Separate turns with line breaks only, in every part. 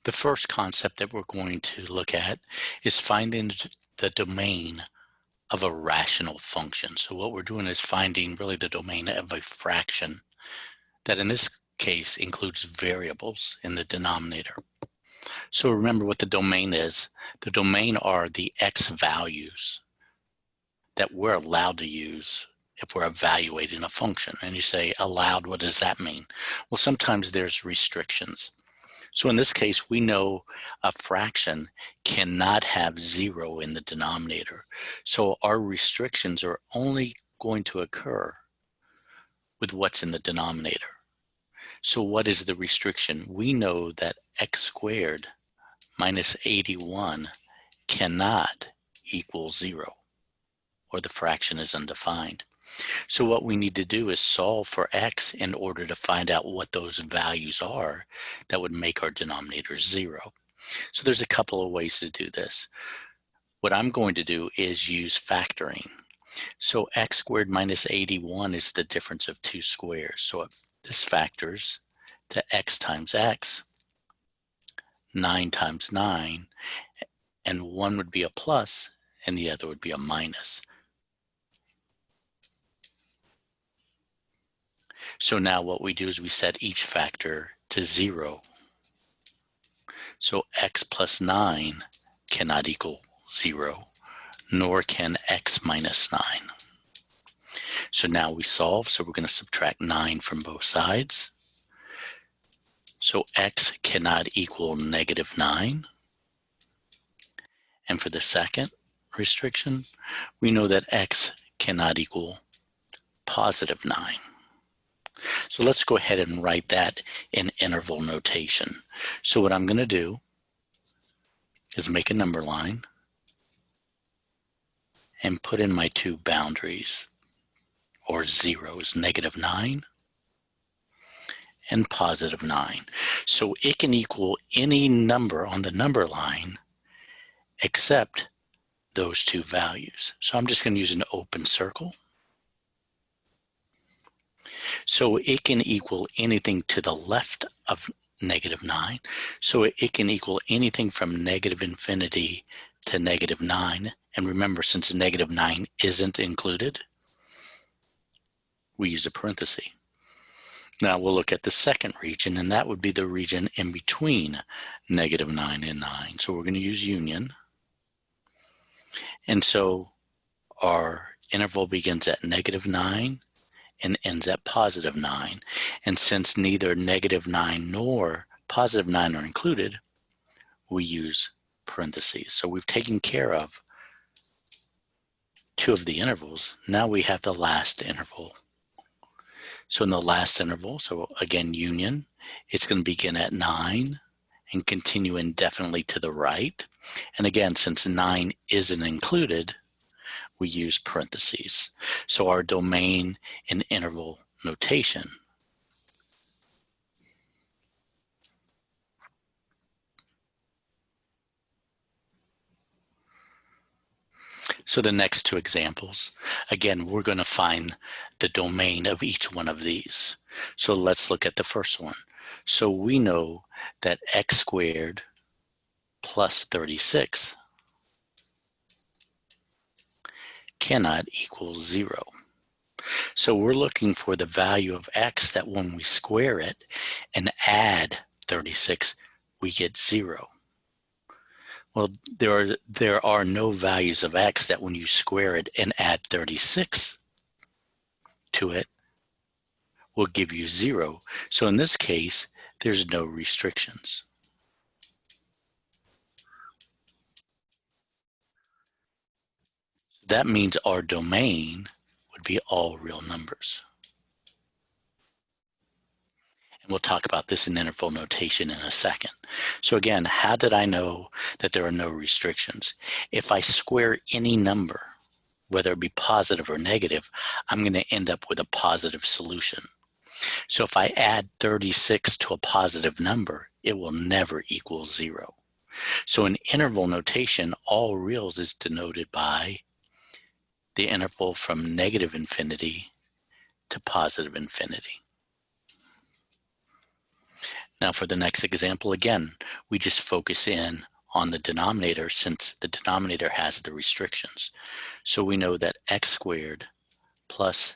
The first concept that we're going to look at is finding the domain of a rational function. So what we're doing is finding really the domain of a fraction that in this case includes variables in the denominator. So remember what the domain is. The domain are the x values that we're allowed to use if we're evaluating a function. And you say allowed, what does that mean? Well, sometimes there's restrictions. So in this case, we know a fraction cannot have 0 in the denominator. So our restrictions are only going to occur with what's in the denominator. So what is the restriction? We know that x squared minus 81 cannot equal 0, or the fraction is undefined. So what we need to do is solve for x in order to find out what those values are that would make our denominator 0. So there's a couple of ways to do this. What I'm going to do is use factoring. So x squared minus 81 is the difference of two squares. So if this factors to x times x, 9 times 9, and one would be a plus and the other would be a minus. So now what we do is we set each factor to 0. So x plus 9 cannot equal 0, nor can x minus 9. So now we solve, so we're going to subtract 9 from both sides. So x cannot equal negative 9. And for the second restriction, we know that x cannot equal positive 9. So let's go ahead and write that in interval notation. So what I'm going to do is make a number line and put in my two boundaries, or zeros, negative 9 and positive 9. So it can equal any number on the number line except those two values. So I'm just going to use an open circle. So it can equal anything to the left of negative 9. So it can equal anything from negative infinity to negative 9. And remember, since negative 9 isn't included, we use a parenthesis. Now we'll look at the second region, and that would be the region in between negative 9 and 9. So we're going to use union. And so our interval begins at negative 9 and ends at positive 9. And since neither negative 9 nor positive 9 are included, we use parentheses. So we've taken care of two of the intervals. Now we have the last interval. So in the last interval, so again, union, it's going to begin at 9 and continue indefinitely to the right. And again, since 9 isn't included, we use parentheses. So our domain in interval notation So the next two examples, again, we're going to find the domain of each one of these. So let's look at the first one. So we know that x squared plus 36 cannot equal 0. So we're looking for the value of x that when we square it and add 36, we get 0. Well, there are no values of x that when you square it and add 36 to it will give you 0. So in this case, there's no restrictions. That means our domain would be all real numbers. And we'll talk about this in interval notation in a second. So again, how did I know that there are no restrictions? If I square any number, whether it be positive or negative, I'm going to end up with a positive solution. So if I add 36 to a positive number, it will never equal 0. So in interval notation, all reals is denoted by the interval from negative infinity to positive infinity. Now for the next example, again, we just focus in on the denominator since the denominator has the restrictions. So we know that x squared plus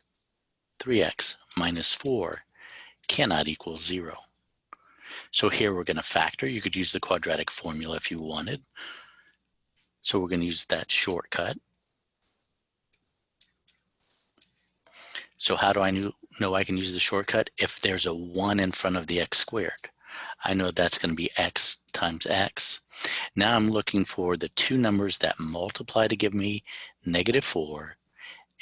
3x minus 4 cannot equal 0. So here we're going to factor. You could use the quadratic formula if you wanted. So we're going to use that shortcut. So how do I know I can use the shortcut? If there's a 1 in front of the x squared, I know that's going to be x times x. Now I'm looking for the two numbers that multiply to give me -4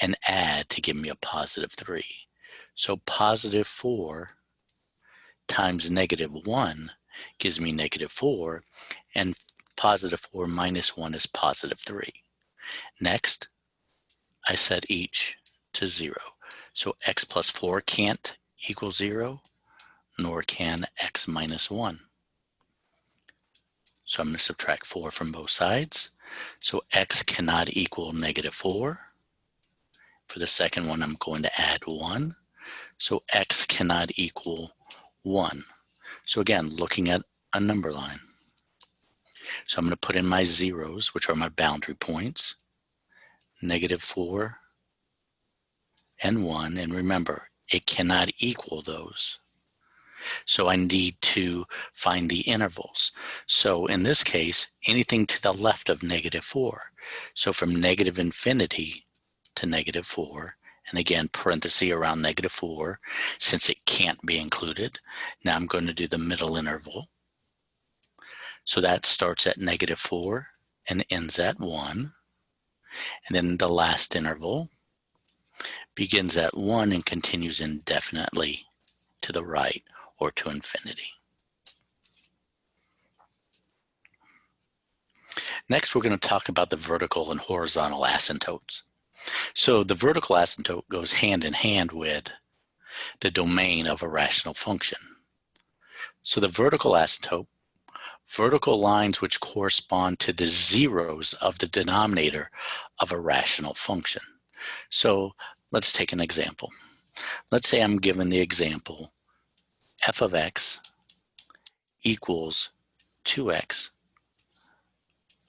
and add to give me a +3. So +4 times -1 gives me -4, and +4 minus 1 is +3. Next, I set each to 0. So x plus 4 can't equal 0, nor can x minus 1. So I'm going to subtract 4 from both sides. So x cannot equal -4. For the second one, I'm going to add 1. So x cannot equal 1. So again, looking at a number line. So I'm going to put in my zeros, which are my boundary points, -4 and 1. And remember, it cannot equal those. So I need to find the intervals. So in this case, anything to the left of -4. So from -infinity to -4, and again, parenthesis around -4, since it can't be included. Now I'm going to do the middle interval. So that starts at -4 and ends at 1. And then the last interval begins at 1 and continues indefinitely to the right or to infinity. Next, we're going to talk about the vertical and horizontal asymptotes. So the vertical asymptote goes hand in hand with the domain of a rational function. So the vertical asymptote, vertical lines which correspond to the zeros of the denominator of a rational function. So let's take an example. Let's say I'm given the example f of x equals 2x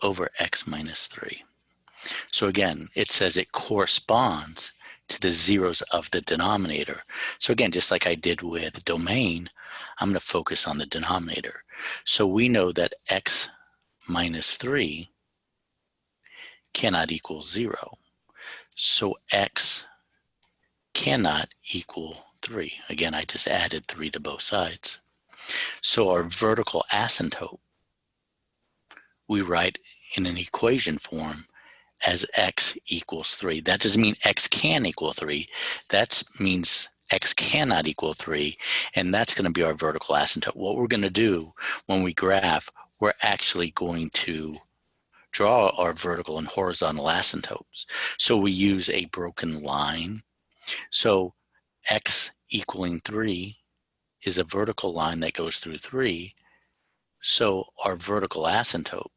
over x minus 3. So again, it says it corresponds to the zeros of the denominator. So again, just like I did with domain, I'm going to focus on the denominator. So we know that x minus 3 cannot equal 0. So x cannot equal 3. Again, I just added 3 to both sides. So our vertical asymptote, we write in an equation form as x equals 3. That doesn't mean x can equal 3. That means x cannot equal 3, and that's going to be our vertical asymptote. What we're going to do when we graph, we're actually going to draw our vertical and horizontal asymptotes. So we use a broken line. So x equaling 3 is a vertical line that goes through 3. So our vertical asymptote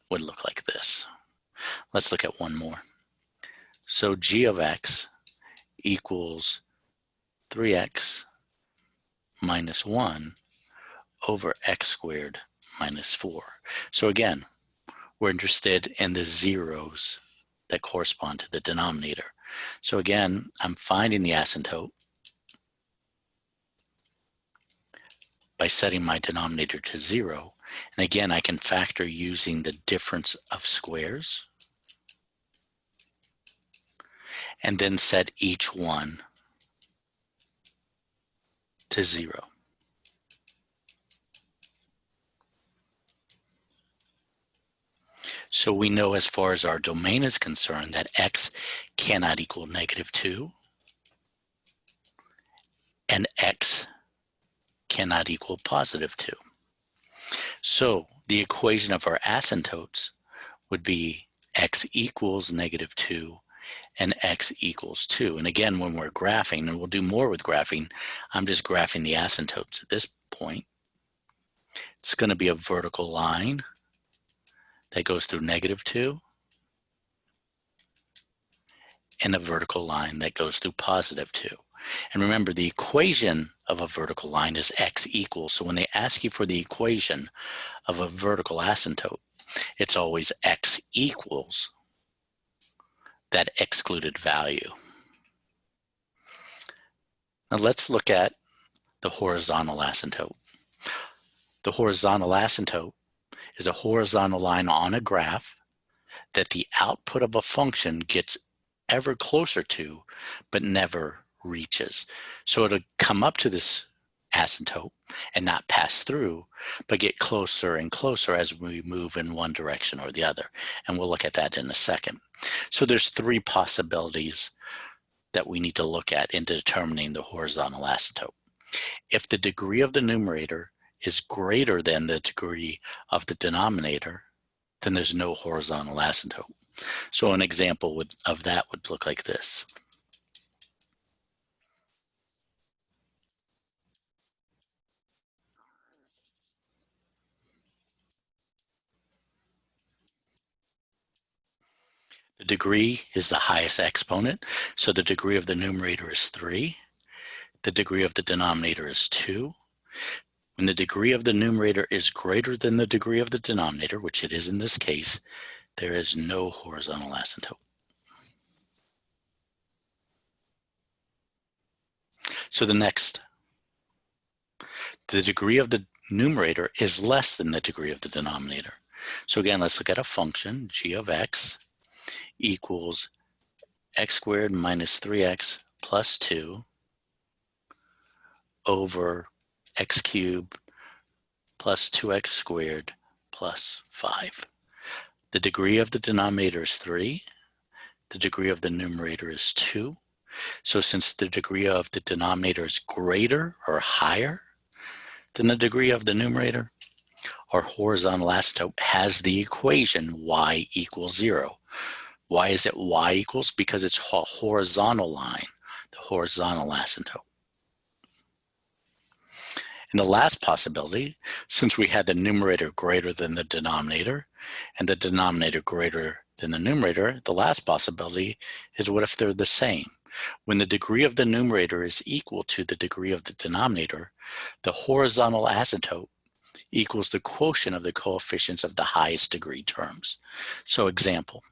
would look like this. Let's look at one more. So g of x equals 3x minus 1 over x squared minus 4. So again, we're interested in the zeros that correspond to the denominator. So again, I'm finding the asymptote by setting my denominator to 0. And again, I can factor using the difference of squares and then set each one to 0. So we know as far as our domain is concerned that x cannot equal -2 and x cannot equal +2. So the equation of our asymptotes would be x equals -2 and x equals 2. And again, when we're graphing, and we'll do more with graphing, I'm just graphing the asymptotes at this point. It's going to be a vertical line that goes through -2 and a vertical line that goes through +2. And remember, the equation of a vertical line is x equals. So when they ask you for the equation of a vertical asymptote, it's always x equals that excluded value. Now let's look at the horizontal asymptote. The horizontal asymptote is a horizontal line on a graph that the output of a function gets ever closer to, but never reaches. So it'll come up to this asymptote and not pass through, but get closer and closer as we move in one direction or the other. And we'll look at that in a second. So there's three possibilities that we need to look at in determining the horizontal asymptote. If the degree of the numerator is greater than the degree of the denominator, then there's no horizontal asymptote. So an example of that would look like this. The degree is the highest exponent, so the degree of the numerator is 3. The degree of the denominator is 2. When the degree of the numerator is greater than the degree of the denominator, which it is in this case, there is no horizontal asymptote. So the degree of the numerator is less than the degree of the denominator. So again, let's look at a function, g of x equals x squared minus 3x plus 2 over x cubed plus 2x squared plus 5. The degree of the denominator is 3. The degree of the numerator is 2. So since the degree of the denominator is greater or higher than the degree of the numerator, our horizontal asymptote has the equation y equals 0. Why is it y equals? Because it's a horizontal line, the horizontal asymptote. In the last possibility, since we had the numerator greater than the denominator and the denominator greater than the numerator, the last possibility is what if they're the same? When the degree of the numerator is equal to the degree of the denominator, the horizontal asymptote equals the quotient of the coefficients of the highest degree terms. So example,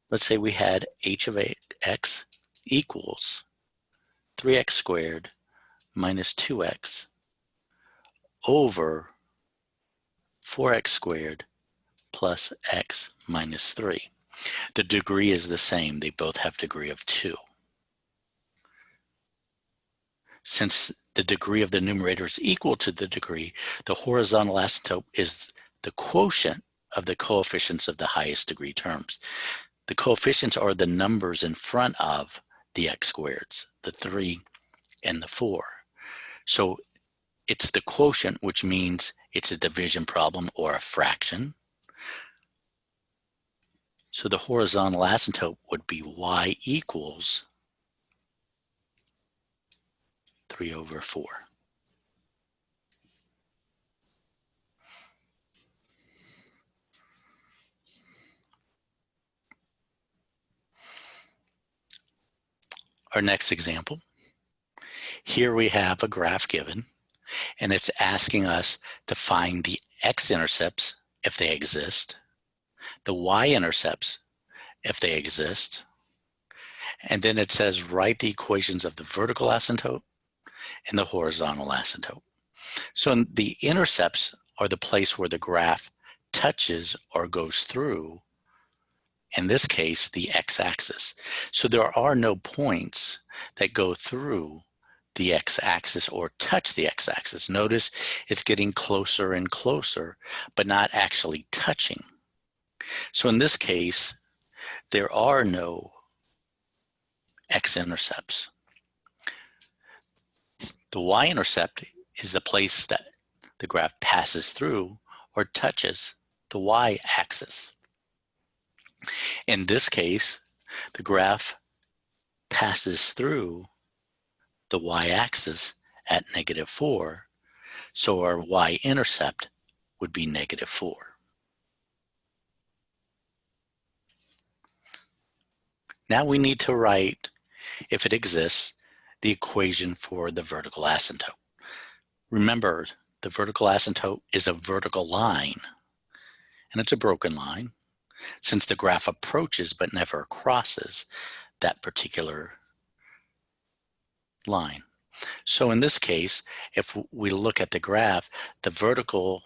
let's say we had h of x equals 3x squared minus 2x over 4x squared plus x minus 3. The degree is the same. They both have degree of 2. Since the degree of the numerator is equal to the degree, the horizontal asymptote is the quotient of the coefficients of the highest degree terms. The coefficients are the numbers in front of the x squareds, the 3 and the 4. So it's the quotient, which means it's a division problem or a fraction. So the horizontal asymptote would be y equals 3 over 4. Our next example. Here we have a graph given, and it's asking us to find the x-intercepts if they exist, the y-intercepts if they exist, and then it says write the equations of the vertical asymptote and the horizontal asymptote. So the intercepts are the place where the graph touches or goes through, in this case, the x-axis. So there are no points that go through the x-axis or touch the x-axis. Notice it's getting closer and closer, but not actually touching. So in this case, there are no x-intercepts. The y-intercept is the place that the graph passes through or touches the y-axis. In this case, the graph passes through the y-axis at -4, so our y-intercept would be -4. Now we need to write, if it exists, the equation for the vertical asymptote. Remember, the vertical asymptote is a vertical line, and it's a broken line, since the graph approaches but never crosses that particular line. So in this case, if we look at the graph, the vertical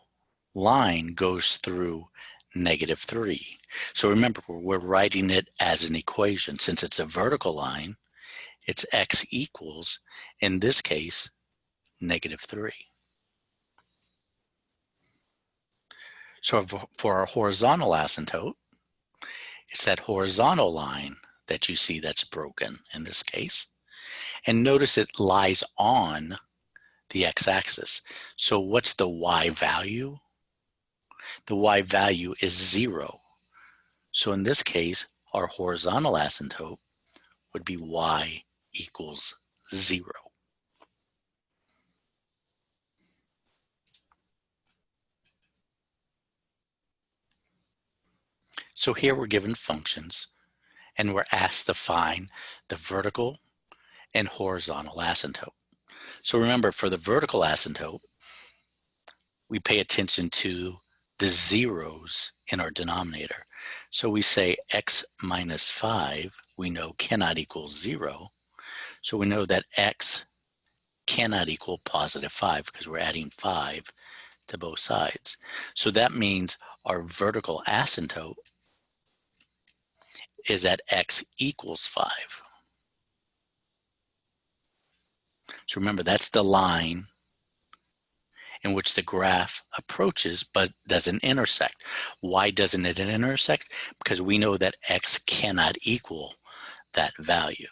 line goes through -3. So remember, we're writing it as an equation. Since it's a vertical line, it's x equals, in this case, -3. So for our horizontal asymptote, it's that horizontal line that you see that's broken in this case. And notice it lies on the x-axis. So what's the y value? The y value is 0. So in this case, our horizontal asymptote would be y equals 0. So here we're given functions, and we're asked to find the vertical and horizontal asymptote. So remember, for the vertical asymptote, we pay attention to the zeros in our denominator. So we say x minus 5, we know cannot equal 0. So we know that x cannot equal positive 5 because we're adding 5 to both sides. So that means our vertical asymptote is at x equals 5. So remember, that's the line in which the graph approaches but doesn't intersect. Why doesn't it intersect? Because we know that x cannot equal that value.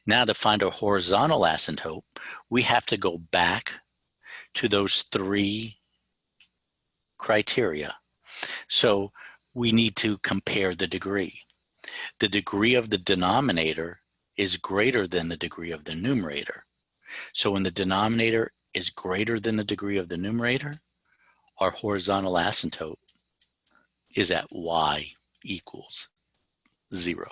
Now to find our horizontal asymptote, we have to go back to those 3 criteria. So we need to compare the degree. The degree of the denominator is greater than the degree of the numerator. So when the denominator is greater than the degree of the numerator, our horizontal asymptote is at y equals 0.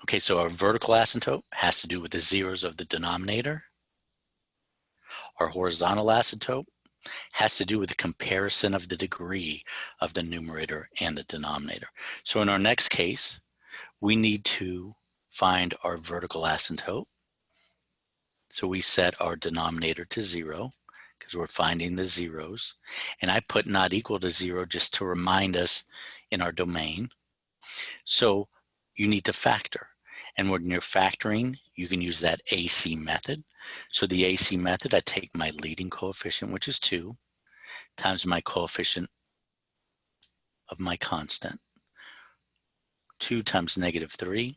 Okay, so our vertical asymptote has to do with the zeros of the denominator. Our horizontal asymptote has to do with the comparison of the degree of the numerator and the denominator. So in our next case, we need to find our vertical asymptote. So we set our denominator to 0 because we're finding the zeros. And I put not equal to 0 just to remind us in our domain. So you need to factor. And when you're factoring, you can use that AC method. So the AC method, I take my leading coefficient, which is 2, times my coefficient of my constant. 2 times -3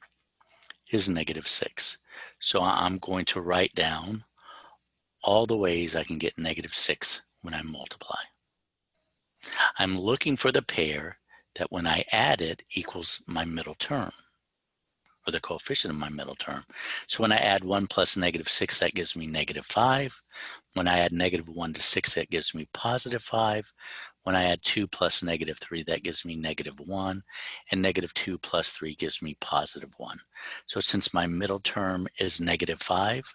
is -6. So I'm going to write down all the ways I can get -6 when I multiply. I'm looking for the pair that when I add it equals my middle term, or the coefficient of my middle term. So when I add 1 plus -6, that gives me -5. When I add -1 to 6, that gives me +5. When I add 2 plus -3, that gives me -1. And -2 plus 3 gives me +1. So since my middle term is -5,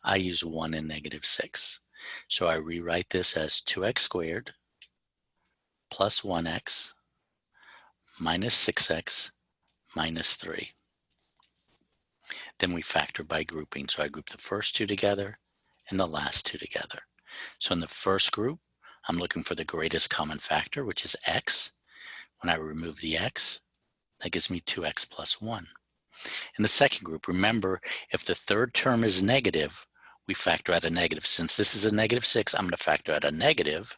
I use 1 and -6. So I rewrite this as 2x squared plus 1x minus 6x minus 3. Then we factor by grouping. So I group the first 2 together and the last 2 together. So in the first group, I'm looking for the greatest common factor, which is x. When I remove the x, that gives me 2x plus 1. In the second group, remember, if the third term is negative, we factor out a negative. Since this is a -6, I'm going to factor out a negative.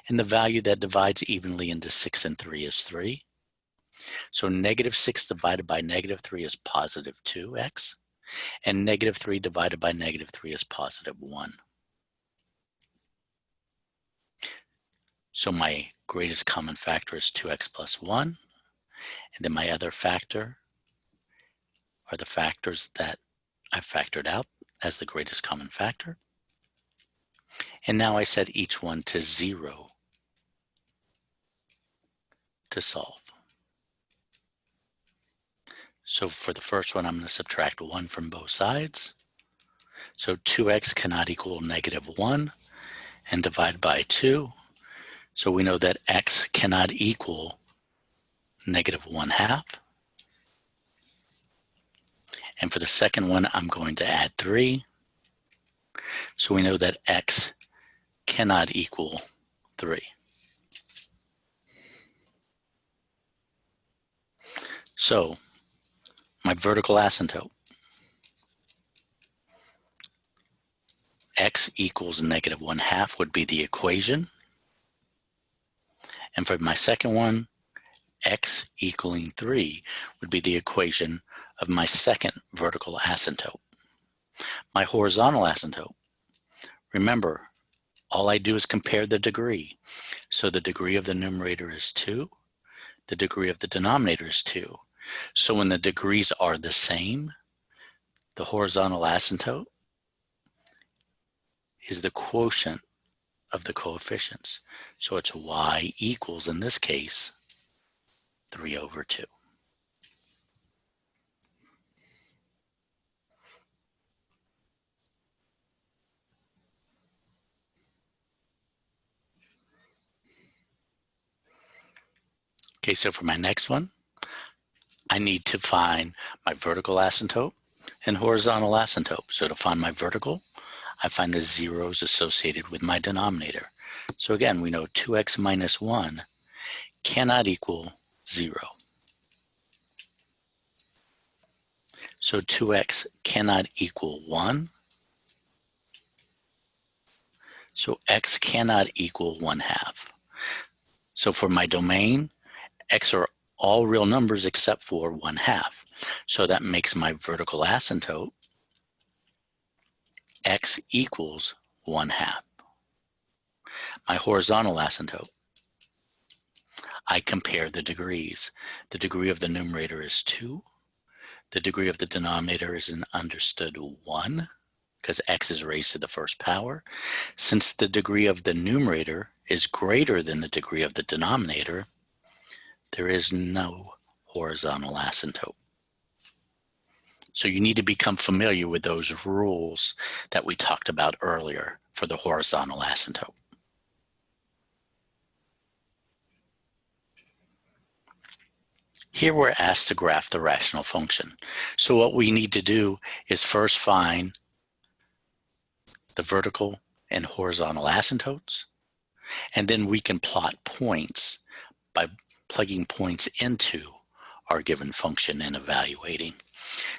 And the value that divides evenly into 6 and 3 is 3. So -6 divided by -3 is +2x. And -3 divided by -3 is +1. So my greatest common factor is 2x plus 1. And then my other factor are the factors that I factored out as the greatest common factor. And now I set each one to 0 to solve. So for the first one, I'm going to subtract 1 from both sides. So 2x cannot equal -1 and divide by 2. So we know that x cannot equal -1/2. And for the second one, I'm going to add 3. So we know that x cannot equal 3. So my vertical asymptote, x equals -1/2 would be the equation. And for my second one, x equaling 3 would be the equation of my second vertical asymptote. My horizontal asymptote, remember, all I do is compare the degree. So the degree of the numerator is 2. The degree of the denominator is 2. So when the degrees are the same, the horizontal asymptote is the quotient of the coefficients. So it's y equals, in this case, 3/2. Okay, so for my next one, I need to find my vertical asymptote and horizontal asymptote. So to find my vertical, I find the zeros associated with my denominator. So again, we know 2x minus 1 cannot equal 0. So 2x cannot equal 1. So x cannot equal 1/2. So for my domain, x are all real numbers except for 1/2. So that makes my vertical asymptote x equals 1/2. My horizontal asymptote, I compare the degrees. The degree of the numerator is 2. The degree of the denominator is an understood 1 because x is raised to the first power. Since the degree of the numerator is greater than the degree of the denominator, there is no horizontal asymptote. So you need to become familiar with those rules that we talked about earlier for the horizontal asymptote. Here we're asked to graph the rational function. So what we need to do is first find the vertical and horizontal asymptotes, and then we can plot points by plugging points into our given function and evaluating.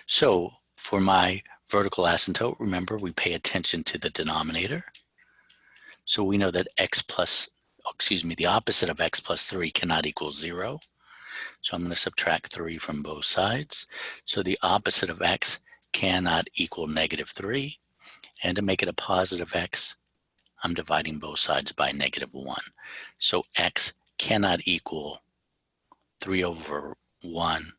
So for my vertical asymptote, remember, we pay attention to the denominator. So we know that the opposite of x plus 3 cannot equal 0. So I'm going to subtract 3 from both sides. So the opposite of x cannot equal -3. And to make it a positive x, I'm dividing both sides by -1. So x cannot equal 3/1,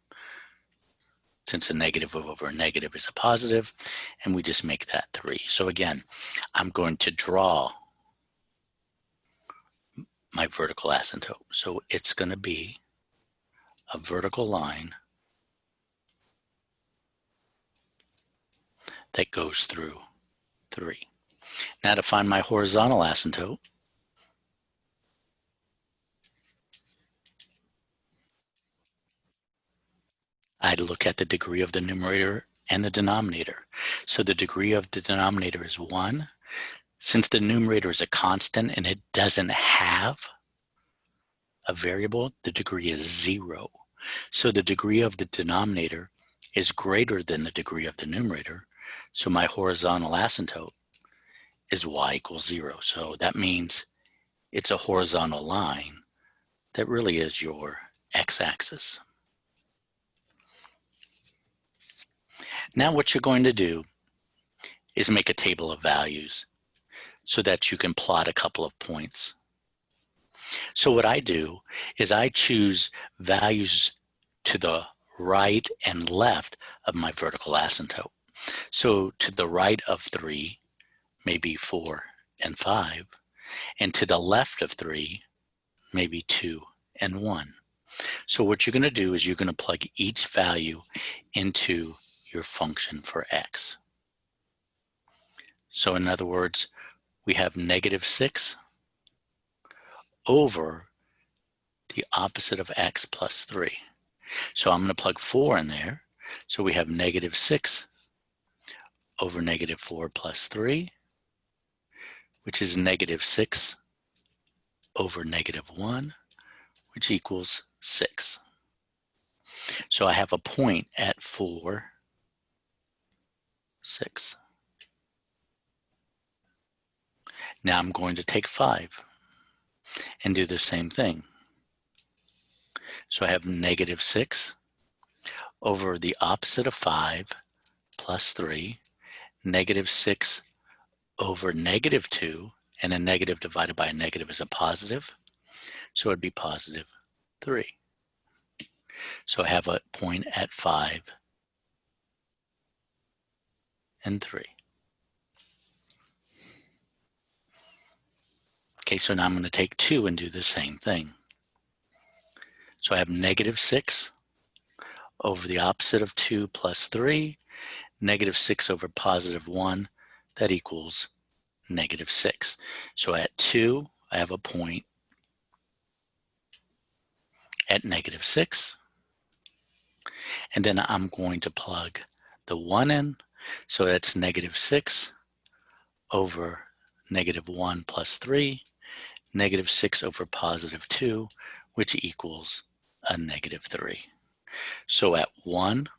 since a negative over a negative is a positive, and we just make that 3. So again, I'm going to draw my vertical asymptote. So it's going to be a vertical line that goes through 3. Now to find my horizontal asymptote, I'd look at the degree of the numerator and the denominator. So the degree of the denominator is 1. Since the numerator is a constant and it doesn't have a variable, the degree is 0. So the degree of the denominator is greater than the degree of the numerator. So my horizontal asymptote is y equals 0. So that means it's a horizontal line that really is your x-axis. Now what you're going to do is make a table of values so that you can plot a couple of points. So what I do is I choose values to the right and left of my vertical asymptote. So to the right of 3, maybe 4 and 5, and to the left of 3, maybe 2 and 1. So what you're going to do is you're going to plug each value into your function for x. So in other words, we have -6 over the opposite of x plus 3. So I'm going to plug 4 in there. So we have -6 over -4 plus 3, which is -6 over -1, which equals 6. So I have a point at 4, 6. Now I'm going to take 5 and do the same thing. So I have -6 over the opposite of 5 plus 3, -6 over -2, and a negative divided by a negative is a positive. So it'd be +3. So I have a point at 5 and 3. Okay, so now I'm going to take 2 and do the same thing. So I have -6 over the opposite of 2 plus 3, -6 over +1, that equals -6. So at 2, I have a point at -6. And then I'm going to plug the 1 in. So that's -6 over -1 plus 3, -6 over +2, which equals a -3. So at 1,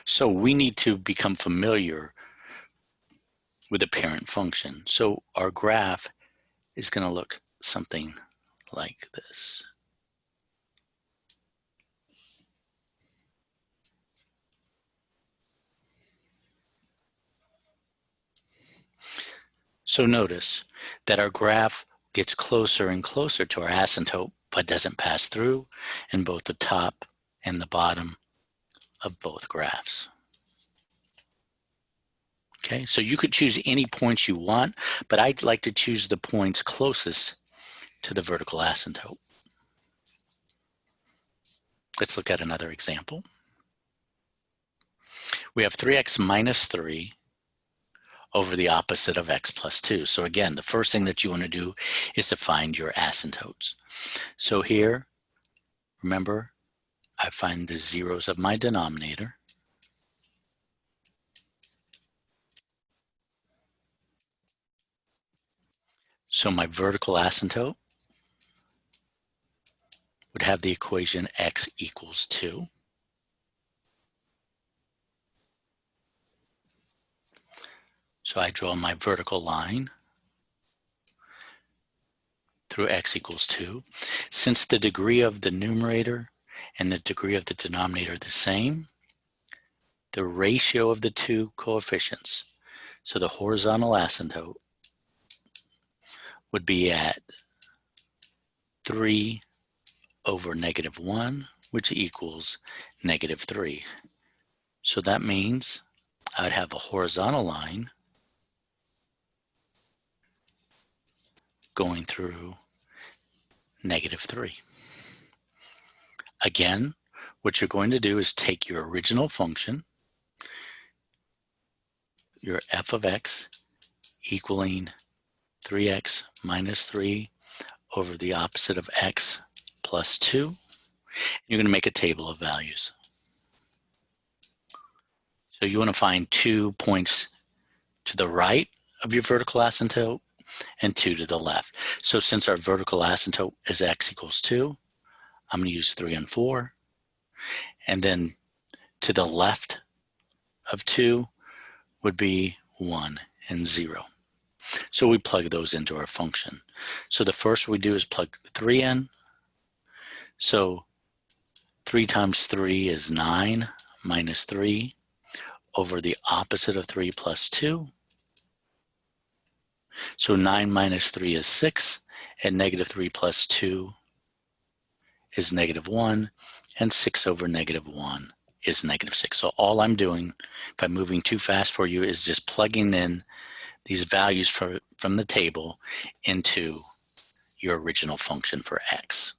so we need to become familiar with the parent function. So our graph is going to look something like this. So notice that our graph gets closer and closer to our asymptote, but doesn't pass through in both the top and the bottom of both graphs. Okay, so you could choose any points you want, but I'd like to choose the points closest to the vertical asymptote. Let's look at another example. We have 3x minus 3 over the opposite of x plus 2. So again, the first thing that you want to do is to find your asymptotes. So here, remember, I find the zeros of my denominator. So my vertical asymptote would have the equation x equals 2. So I draw my vertical line through x equals 2. Since the degree of the numerator and the degree of the denominator are the same, the ratio of the two coefficients, so the horizontal asymptote, would be at 3 over -1, which equals -3. So that means I'd have a horizontal line going through -3. Again, what you're going to do is take your original function, your f of x equaling 3x minus 3 over the opposite of x plus 2. You're going to make a table of values. So you want to find 2 points to the right of your vertical asymptote and 2 to the left. So since our vertical asymptote is x equals 2, I'm going to use 3 and 4. And then to the left of 2 would be 1 and 0. So we plug those into our function. So the first we do is plug 3 in. So 3 times 3 is 9 minus 3 over the opposite of 3 plus 2. So 9 minus 3 is 6, and -3 plus 2 is -1, and 6 over -1 is -6. So all I'm doing, if I'm moving too fast for you, is just plugging in these values from the table into your original function for x.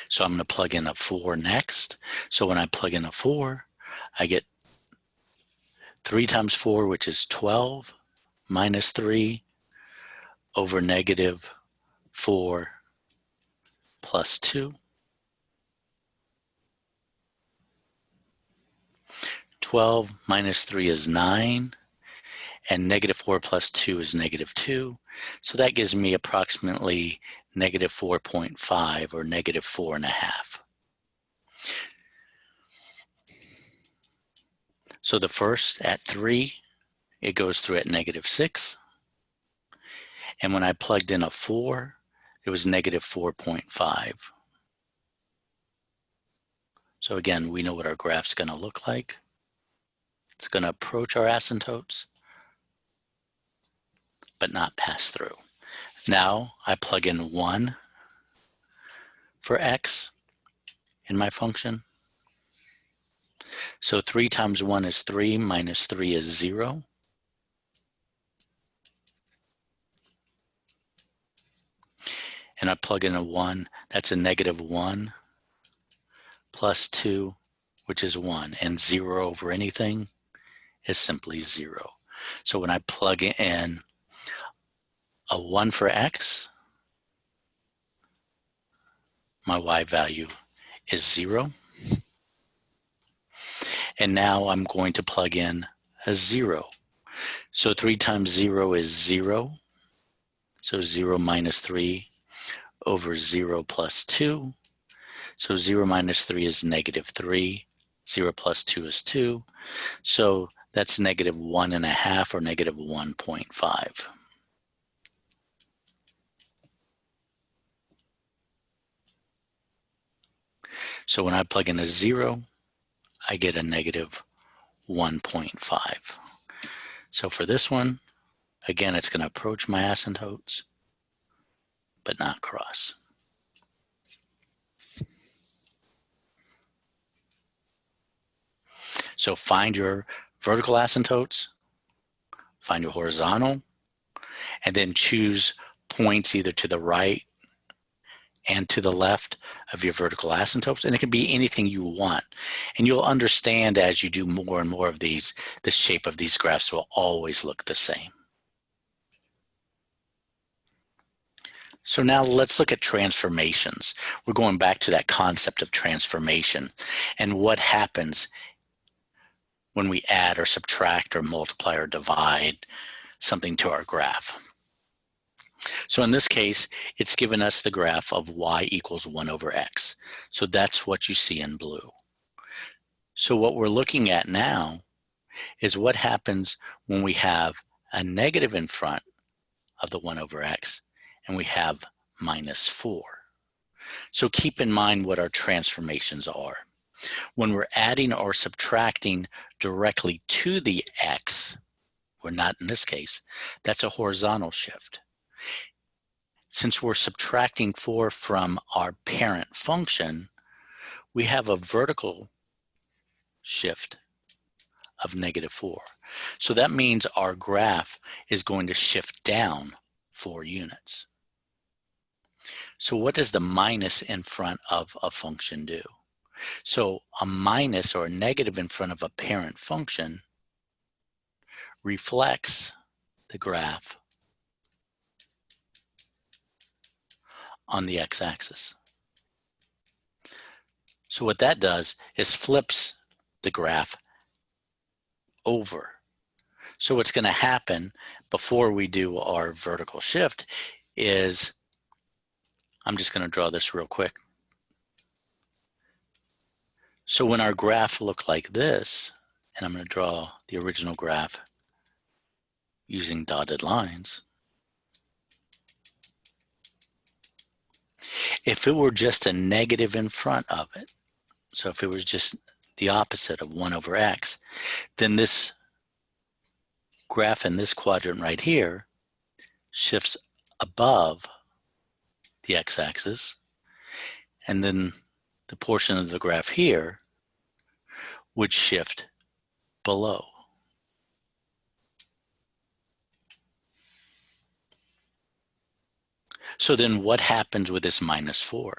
So I'm going to plug in a 4 next. So when I plug in a 4, I get 3 times 4, which is 12, minus 3 over negative 4 plus 2. 12 minus 3 is 9, and negative 4 plus 2 is negative 2. So that gives me approximately negative 4.5 or negative 4.5. So the first at 3, it goes through at negative 6. And when I plugged in a 4, it was negative 4.5. So again, we know what our graph's going to look like. It's going to approach our asymptotes, but not pass through. Now I plug in 1 for x in my function. So 3 times 1 is 3, minus 3 is 0. And I plug in a 1, that's a negative 1, plus 2, which is 1, and 0 over anything is simply 0. So when I plug in a 1 for x, my y value is 0. And now I'm going to plug in a 0. So 3 times 0 is 0. So 0 minus 3 over 0 plus 2. So 0 minus 3 is negative 3. 0 plus 2 is 2. So that's negative 1.5 or negative 1.5. So when I plug in a 0, I get a negative 1.5. So for this one, again, it's going to approach my asymptotes, but not cross. So find your vertical asymptotes, find your horizontal, and then choose points either to the right and to the left of your vertical asymptotes. And it can be anything you want. And you'll understand as you do more and more of these, the shape of these graphs will always look the same. So now let's look at transformations. We're going back to that concept of transformation and what happens when we add or subtract or multiply or divide something to our graph. So in this case, it's given us the graph of y equals 1 over x. So that's what you see in blue. So what we're looking at now is what happens when we have a negative in front of the 1 over x and we have minus 4. So keep in mind what our transformations are. When we're adding or subtracting directly to the x, or not in this case, that's a horizontal shift. Since we're subtracting 4 from our parent function, we have a vertical shift of negative 4. So that means our graph is going to shift down 4 units. So what does the minus in front of a function do? So a minus or a negative in front of a parent function reflects the graph on the x-axis. So what that does is flips the graph over. So what's going to happen before we do our vertical shift is, I'm just going to draw this real quick. So when our graph looked like this, and I'm going to draw the original graph using dotted lines. If it were just a negative in front of it, so if it was just the opposite of 1 over x, then this graph in this quadrant right here shifts above the x-axis, and then the portion of the graph here would shift below. So then what happens with this -4?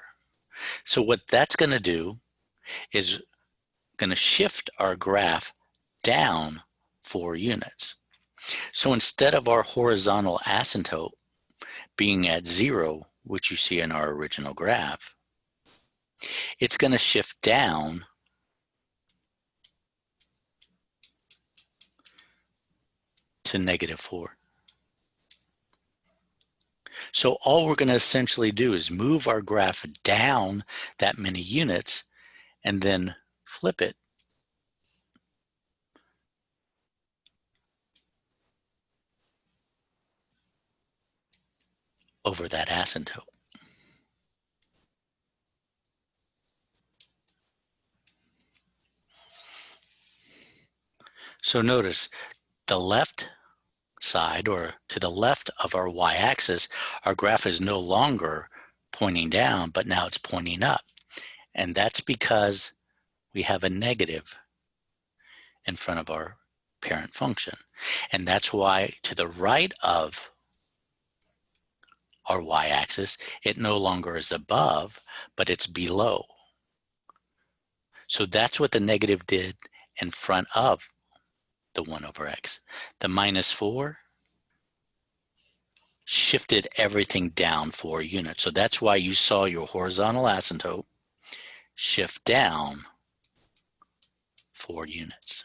So what that's going to do is going to shift our graph down 4 units. So instead of our horizontal asymptote being at 0, which you see in our original graph, it's going to shift down to -4. So all we're going to essentially do is move our graph down that many units and then flip it over that asymptote. So notice the left side, or to the left of our y-axis, our graph is no longer pointing down, but now it's pointing up. And that's because we have a negative in front of our parent function. And that's why to the right of our y-axis, it no longer is above, but it's below. So that's what the negative did in front of the 1 over x. The -4 shifted everything down 4 units. So that's why you saw your horizontal asymptote shift down 4 units.